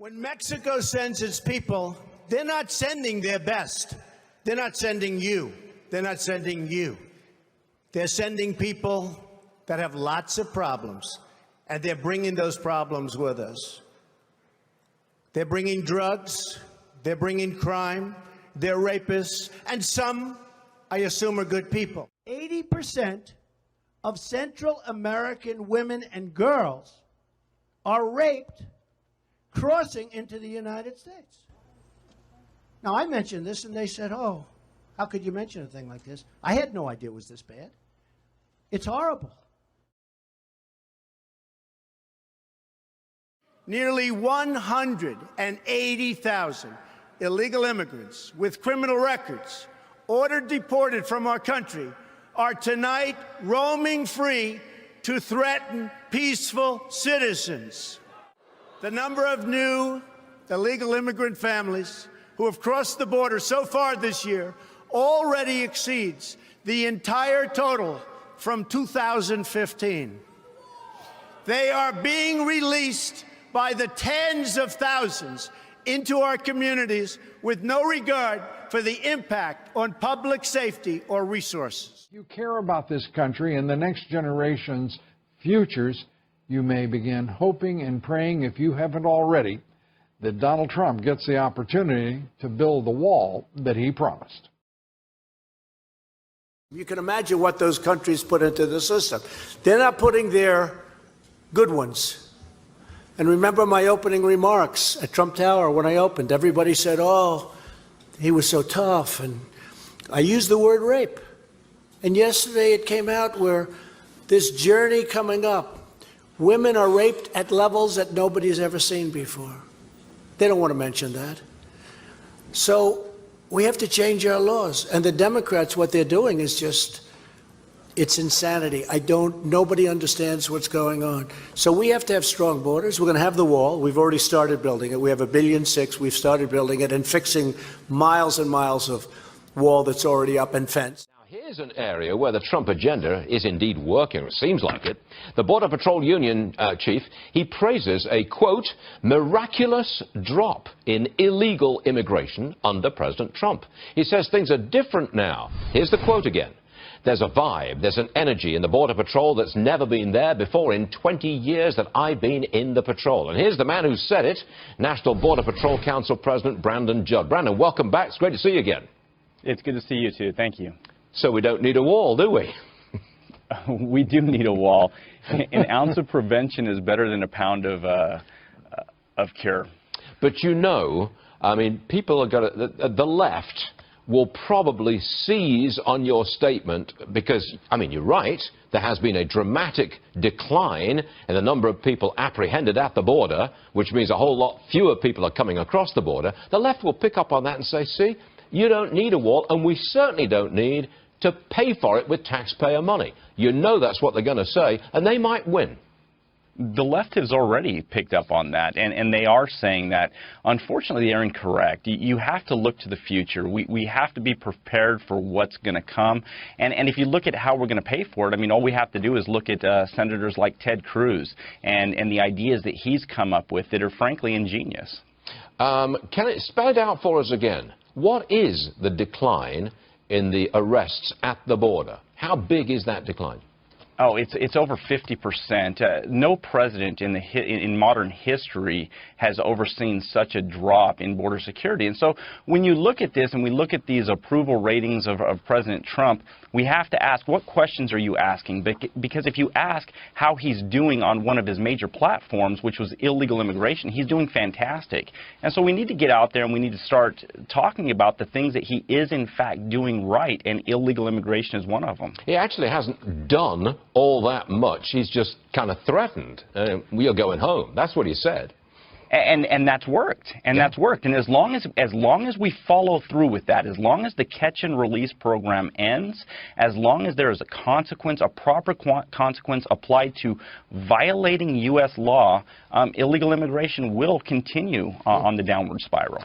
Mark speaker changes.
Speaker 1: When Mexico sends its people, they're not sending their best. They're not sending you. They're not sending you. They're sending people that have lots of problems, and they're bringing those problems with us. They're bringing drugs, they're bringing crime, they're rapists, and some, I assume, are good people. 80% of Central American women and girls are raped crossing into the United States. Now, I mentioned this, and they said, oh, how could you mention a thing like this? I had no idea it was this bad. It's horrible. Nearly 180,000 illegal immigrants with criminal records ordered deported from our country are tonight roaming free to threaten peaceful citizens. The number of new illegal immigrant families who have crossed the border so far this year already exceeds the entire total from 2015. They are being released by the tens of thousands into our communities with no regard for the impact on public safety or resources.
Speaker 2: If you care about this country and the next generation's futures, you may begin hoping and praying, if you haven't already, that Donald Trump gets the opportunity to build the wall that he promised.
Speaker 1: You can imagine what those countries put into the system. They're not putting their good ones. And remember my opening remarks at Trump Tower when I opened. Everybody said, oh, he was so tough. And I used the word rape. And yesterday it came out where this journey coming up, women are raped at levels that nobody's ever seen before. They don't want to mention that. So we have to change our laws. And the Democrats, what they're doing is just, it's insanity. Nobody understands what's going on. So we have to have strong borders. We're going to have the wall. We've already started building it. We have $1.6 billion. We've started building it and fixing miles and miles of wall that's already up and fenced.
Speaker 3: Here's an area where the Trump agenda is indeed working, it seems like it. The Border Patrol Union chief, he praises a, quote, miraculous drop in illegal immigration under President Trump. He says things are different now. Here's the quote again. There's a vibe, there's an energy in the Border Patrol that's never been there before in 20 years that I've been in the patrol. And here's the man who said it, National Border Patrol Council President Brandon Judd. Brandon, welcome back. It's great to see you again.
Speaker 4: It's good to see you, too. Thank you.
Speaker 3: So we don't need a wall, do we?
Speaker 4: We do need a wall. An ounce of prevention is better than a pound of cure.
Speaker 3: But you know, I mean, people are going to, the left will probably seize on your statement because, I mean, you're right, there has been a dramatic decline in the number of people apprehended at the border, which means a whole lot fewer people are coming across the border. The left will pick up on that and say, see, you don't need a wall, and we certainly don't need to pay for it with taxpayer money. You know that's what they're going to say, and they might win.
Speaker 4: The left has already picked up on that, and they are saying that. Unfortunately, they're incorrect. You have to look to the future. We have to be prepared for what's going to come. And if you look at how we're going to pay for it, I mean, all we have to do is look at senators like Ted Cruz and the ideas that he's come up with that are frankly ingenious.
Speaker 3: Can it spell it out for us again? What is the decline in the arrests at the border? How big is that decline?
Speaker 4: Oh, it's over 50%. No president in modern history has overseen such a drop in border security. And so when you look at this and we look at these approval ratings of President Trump, we have to ask, what questions are you asking? Because if you ask how he's doing on one of his major platforms, which was illegal immigration, he's doing fantastic. And so we need to get out there and we need to start talking about the things that he is in fact doing right, and illegal immigration is one of them.
Speaker 3: He actually hasn't done all that much. He's just kind of threatened. We are going home. That's what he said.
Speaker 4: And that's worked. And that's worked. And as long as we follow through with that, as long as the catch and release program ends, as long as there is a consequence, a proper consequence applied to violating U.S. law, illegal immigration will continue on the downward spiral.